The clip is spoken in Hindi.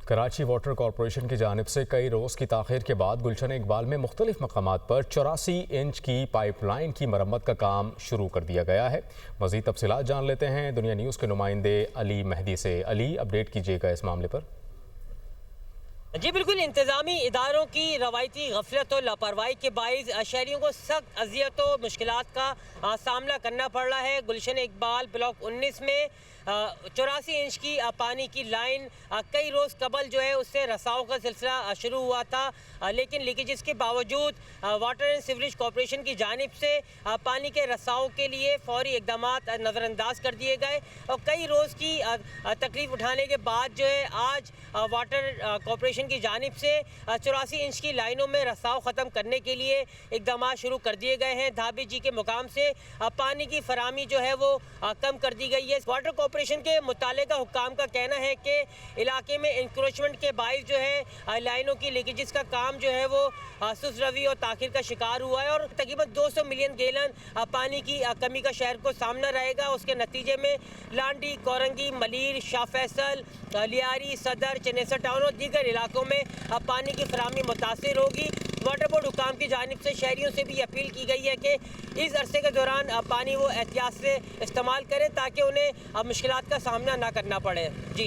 कराची वाटर कॉरपोरेशन की जानिब से कई रोज़ की ताख़ीर के बाद गुलशन इकबाल में मुख्तलिफ मकामात पर 84 इंच की पाइपलाइन की मरम्मत का काम शुरू कर दिया गया है। मज़ीद तफसीलात जान लेते हैं दुनिया न्यूज़ के नुमाइंदे अली मेहदी से। अली, अपडेट कीजिएगा इस मामले पर। जी बिल्कुल, इंतज़ामी इदारों की रवायती गफलत और लापरवाही के बाइस शहरियों को सख्त अजियत और मुश्किलात का सामना करना पड़ रहा है। गुलशन इकबाल ब्लॉक 19 में 84 इंच की पानी की लाइन कई रोज़ कबल जो है उससे रसाव का सिलसिला शुरू हुआ था, लेकिन लीकेजेस के बावजूद वाटर एंड सीवरेज कॉरपोरेशन की जानिब से पानी के रसाव के लिए फौरी इकदाम नज़रअंदाज कर दिए गए और कई रोज़ की तकलीफ उठाने के बाद जो है आज वाटर कॉरपोरेशन की जानिब से 84 इंच की लाइनों में रसाव ख़त्म करने के लिए इकदाम शुरू कर दिए गए हैं। धाबी जी के मुकाम से पानी की फरामी जो है वो कम कर दी गई है। वाटर कॉरपोरेशन के मुतालिका हुक्काम का कहना है कि इलाके में इंक्रोचमेंट के बाइस जो है लाइनों की लीकेजेस का काम जो है वो सुस्त रवी और ताखिर का शिकार हुआ है और तकरीबन 200 मिलियन गैलन पानी की कमी का शहर को सामना रहेगा। उसके नतीजे में लांडी, कोरंगी, मलीर, शाह फैसल, लियारी, सदर, चनेसर टाउन और दीगर इलाकों में पानी की फराहमी मुतासिर होगी। वाटर बोर्ड हुक्काम की जानिब से शहरियों से भी अपील की गई है कि इस अरसे के दौरान पानी वो एहतियात से इस्तेमाल करें ताकि उन्हें मुश्किलात का सामना ना करना पड़े। जी।